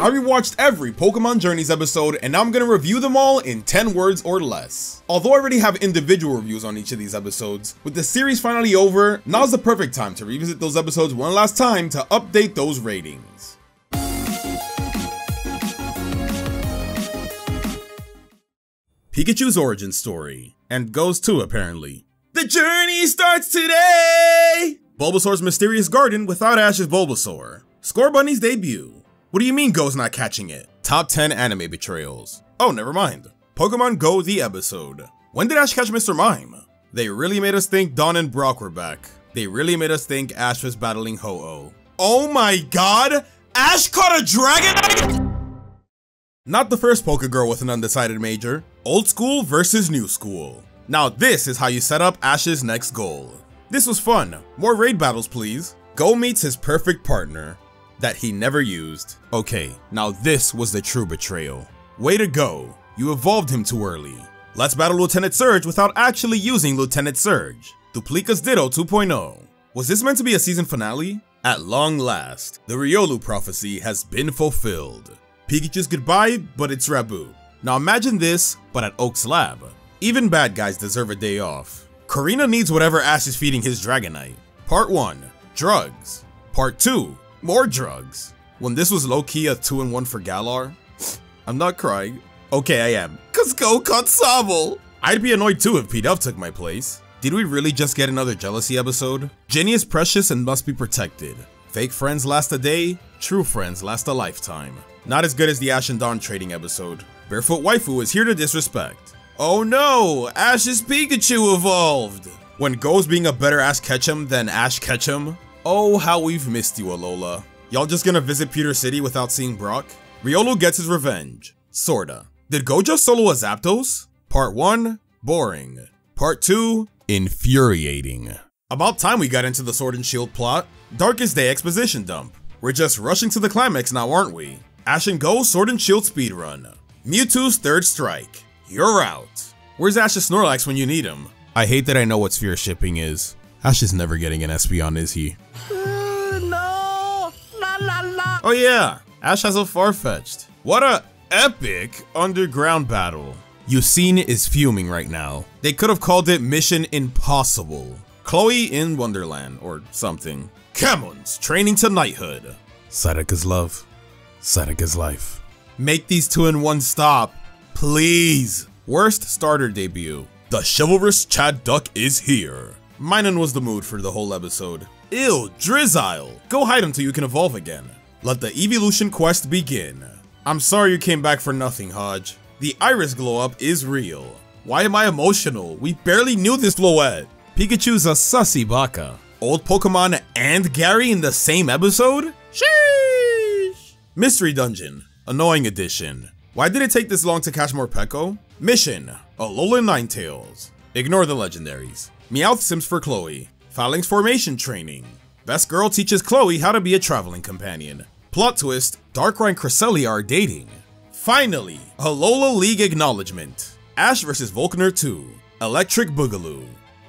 I rewatched every Pokemon Journeys episode, and now I'm gonna review them all in 10 words or less. Although I already have individual reviews on each of these episodes, with the series finally over, now's the perfect time to revisit those episodes one last time to update those ratings. Pikachu's origin story, and goes too apparently. The journey starts today! Bulbasaur's mysterious garden without Ash's Bulbasaur. Scorbunny's debut. What do you mean Go's not catching it? Top 10 anime betrayals. Oh, never mind. Pokemon Go the episode. When did Ash catch Mr. Mime? They really made us think Dawn and Brock were back. They really made us think Ash was battling Ho-Oh. Oh my god! Ash caught a Dragonite?! Not the first Pokegirl with an undecided major. Old school versus new school. Now this is how you set up Ash's next goal. This was fun. More raid battles please. Go meets his perfect partner that he never used. Okay, now this was the true betrayal. Way to go. You evolved him too early. Let's battle Lieutenant Surge without actually using Lieutenant Surge. Duplica's Ditto 2.0. Was this meant to be a season finale? At long last, the Riolu prophecy has been fulfilled. Pikachu's goodbye, but it's Rabu. Now imagine this, but at Oak's lab. Even bad guys deserve a day off. Karina needs whatever Ash is feeding his Dragonite. Part 1, drugs. Part 2, more drugs. When this was low-key a 2-in-1 for Galar. I'm not crying. Okay, I am. Cause Go caught Sobble! I'd be annoyed too if P-Dub took my place. Did we really just get another jealousy episode? Jenny is precious and must be protected. Fake friends last a day, true friends last a lifetime. Not as good as the Ash and Dawn trading episode. Barefoot Waifu is here to disrespect. Oh no! Ash's Pikachu evolved! When Go's being a better Ash Ketchum than Ash Ketchum? Oh, how we've missed you, Alola. Y'all just gonna visit Pewter City without seeing Brock? Riolu gets his revenge. Sorta. Did Go just solo a Zapdos? Part 1, boring. Part 2, infuriating. About time we got into the Sword and Shield plot. Darkest Day exposition dump. We're just rushing to the climax now, aren't we? Ash and Go Sword and Shield speedrun. Mewtwo's third strike. You're out. Where's Ash's Snorlax when you need him? I hate that I know what sphere shipping is. Ash is never getting an Espeon, is he? No! La la la! Oh yeah, Ash has a Farfetch'd. What a epic underground battle. Yucine is fuming right now. They could have called it Mission Impossible. Chloe in Wonderland or something. Camon's training to knighthood. Sadaka's love. Sadaka's life. Make these 2-in-1 stop. Please. Worst starter debut. The chivalrous Chad Duck is here. Minun was the mood for the whole episode. Ew, Drizzile. Go hide him till you can evolve again. Let the evolution quest begin. I'm sorry you came back for nothing, Hodge. The iris glow up is real. Why am I emotional? We barely knew this Floette. Pikachu's a sussy baka. Old Pokemon and Gary in the same episode? Sheesh! Mystery Dungeon. Annoying edition. Why did it take this long to catch Morpeko? Mission. Alolan Ninetales. Ignore the legendaries. Meowth sims for Chloe. Phalanx formation training. Best girl teaches Chloe how to be a traveling companion. Plot twist, Darkrai and Cresselia are dating. Finally, Alola League acknowledgement. Ash vs Volkner 2. Electric Boogaloo.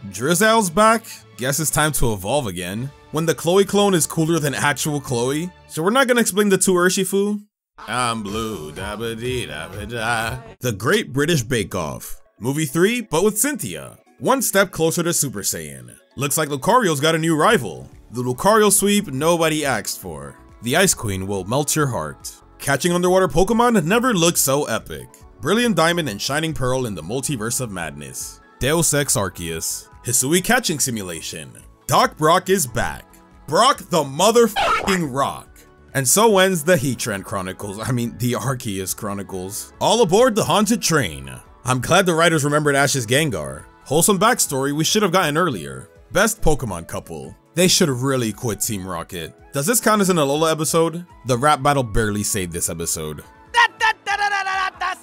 Drizzile's back? Guess it's time to evolve again. When the Chloe clone is cooler than actual Chloe? So we're not gonna explain the 2 Urshifu? I'm blue, da-ba-dee-da-ba-da. The Great British Bake Off. Movie 3, but with Cynthia. One step closer to Super Saiyan. Looks like Lucario's got a new rival. The Lucario sweep nobody asked for. The Ice Queen will melt your heart. Catching underwater Pokemon never looked so epic. Brilliant Diamond and Shining Pearl in the Multiverse of Madness. Deus Ex Arceus. Hisui catching simulation. Doc Brock is back. Brock the motherfucking Rock. And so ends the Heatran Chronicles, the Arceus Chronicles. All aboard the Haunted Train. I'm glad the writers remembered Ash's Gengar. Wholesome backstory we should have gotten earlier. Best Pokemon couple. They should really quit Team Rocket. Does this count as an Alola episode? The rap battle barely saved this episode.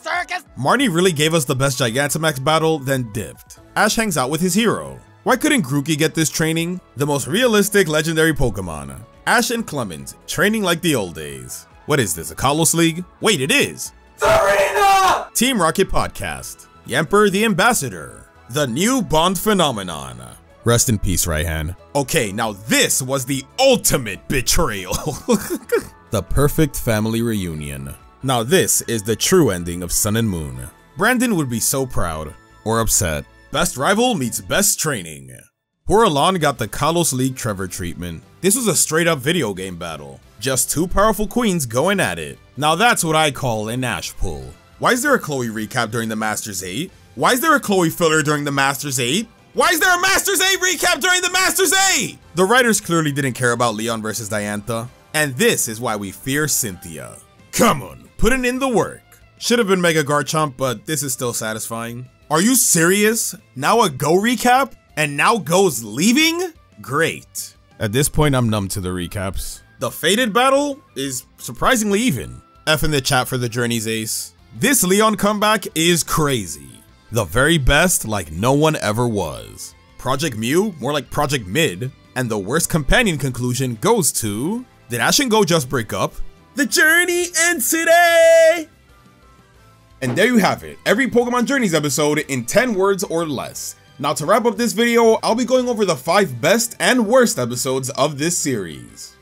Circus! Marnie really gave us the best Gigantamax battle, then dipped. Ash hangs out with his hero. Why couldn't Grookey get this training? The most realistic legendary Pokemon. Ash and Clement, training like the old days. What is this, a Kalos League? Wait, it is! Serena! Team Rocket Podcast. Yamper the Ambassador. The new Bond phenomenon. Rest in peace, Raihan. Okay, now this was the ultimate betrayal. The perfect family reunion. Now this is the true ending of Sun and Moon. Brandon would be so proud, or upset. Best rival meets best training. Poor Alon got the Kalos League Trevor treatment. This was a straight up video game battle. Just two powerful queens going at it. Now that's what I call an Ash pull. Why is there a Chloe recap during the Masters 8? Why is there a Chloe filler during the Masters 8? Why is there a Masters 8 recap during the Masters 8? The writers clearly didn't care about Leon versus Diantha. And this is why we fear Cynthia. Come on, putting in the work. Should have been Mega Garchomp, but this is still satisfying. Are you serious? Now a Go recap? And now Go's leaving? Great. At this point, I'm numb to the recaps. The Fated battle is surprisingly even. F in the chat for the Journey's ace. This Leon comeback is crazy. The very best like no one ever was. Project Mew, more like Project Mid. And the worst companion conclusion goes to... Did Ash and Go just break up? The journey ends today! And there you have it, every Pokemon Journeys episode in 10 words or less. Now to wrap up this video, I'll be going over the 5 best and worst episodes of this series.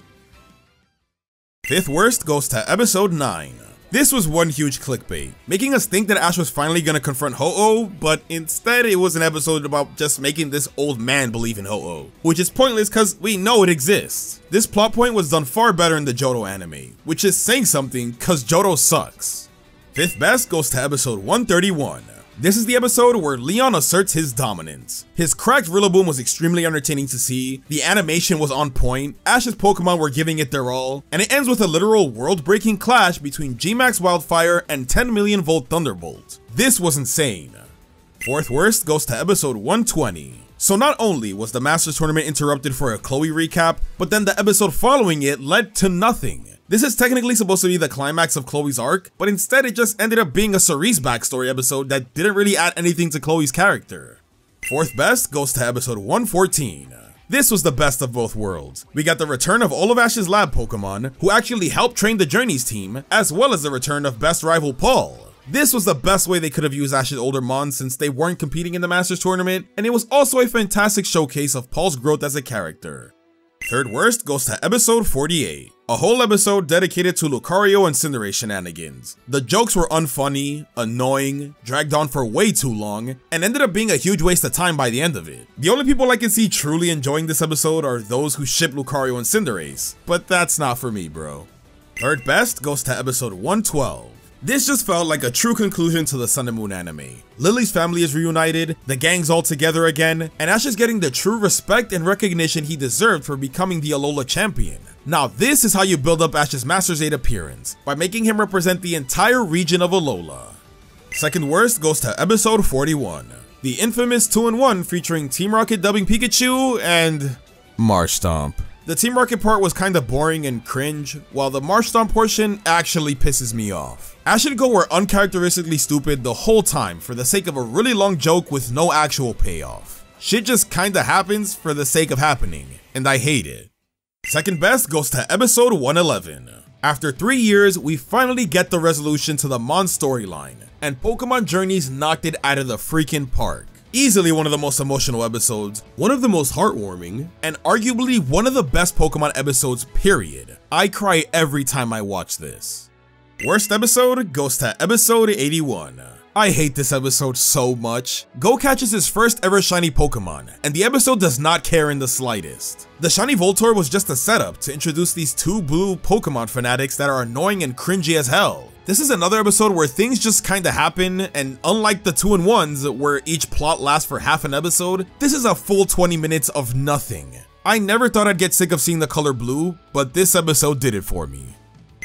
5th worst goes to episode 9. This was one huge clickbait, making us think that Ash was finally gonna confront Ho-Oh, but instead it was an episode about just making this old man believe in Ho-Oh, which is pointless cause we know it exists. This plot point was done far better in the Johto anime, which is saying something cause Johto sucks. 5th best goes to episode 131. This is the episode where Leon asserts his dominance. His cracked Rillaboom was extremely entertaining to see, the animation was on point, Ash's Pokemon were giving it their all, and it ends with a literal world-breaking clash between G-Max Wildfire and 10 million volt Thunderbolt. This was insane. 4th worst goes to episode 120. So not only was the Masters Tournament interrupted for a Chloe recap, but then the episode following it led to nothing. This is technically supposed to be the climax of Chloe's arc, but instead it just ended up being a Cerise backstory episode that didn't really add anything to Chloe's character. 4th best goes to episode 114. This was the best of both worlds. We got the return of all of Ash's lab Pokemon, who actually helped train the Journeys team, as well as the return of best rival Paul. This was the best way they could have used Ash's older Mons since they weren't competing in the Masters Tournament, and it was also a fantastic showcase of Paul's growth as a character. 3rd worst goes to episode 48. A whole episode dedicated to Lucario and Cinderace shenanigans. The jokes were unfunny, annoying, dragged on for way too long, and ended up being a huge waste of time by the end of it. The only people I can see truly enjoying this episode are those who ship Lucario and Cinderace, but that's not for me, bro. 3rd best goes to episode 112. This just felt like a true conclusion to the Sun and Moon anime. Lily's family is reunited, the gang's all together again, and Ash is getting the true respect and recognition he deserved for becoming the Alola champion. Now this is how you build up Ash's Masters 8 appearance, by making him represent the entire region of Alola. 2nd worst goes to episode 41. The infamous 2-in-1 featuring Team Rocket dubbing Pikachu and... Marshtomp. The Team Rocket part was kinda boring and cringe, while the Marshtomp portion actually pisses me off. Ash and Go were uncharacteristically stupid the whole time for the sake of a really long joke with no actual payoff. Shit just kinda happens for the sake of happening, and I hate it. 2nd best goes to episode 111. After 3 years, we finally get the resolution to the Mon storyline, and Pokemon Journeys knocked it out of the freaking park. Easily one of the most emotional episodes, one of the most heartwarming, and arguably one of the best Pokemon episodes, period. I cry every time I watch this. Worst episode goes to episode 81. I hate this episode so much. Go catches his first ever shiny Pokemon, and the episode does not care in the slightest. The shiny Voltorb was just a setup to introduce these 2 blue Pokemon fanatics that are annoying and cringy as hell. This is another episode where things just kinda happen, and unlike the 2-in-1s where each plot lasts for half an episode, this is a full 20 minutes of nothing. I never thought I'd get sick of seeing the color blue, but this episode did it for me.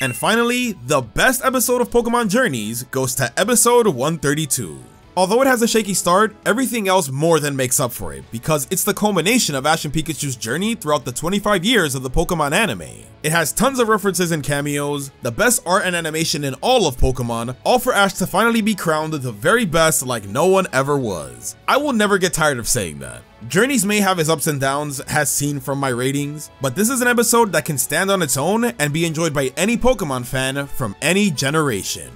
And finally, the best episode of Pokemon Journeys goes to episode 132. Although it has a shaky start, everything else more than makes up for it, because it's the culmination of Ash and Pikachu's journey throughout the 25 years of the Pokemon anime. It has tons of references and cameos, the best art and animation in all of Pokemon, all for Ash to finally be crowned the very best like no one ever was. I will never get tired of saying that. Journeys may have its ups and downs, as seen from my ratings, but this is an episode that can stand on its own and be enjoyed by any Pokemon fan from any generation.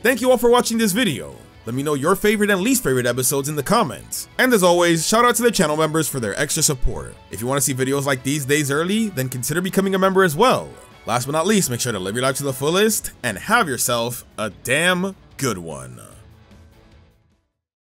Thank you all for watching this video. Let me know your favorite and least favorite episodes in the comments. And as always, shout out to the channel members for their extra support. If you want to see videos like these days early, then consider becoming a member as well. Last but not least, make sure to live your life to the fullest and have yourself a damn good one.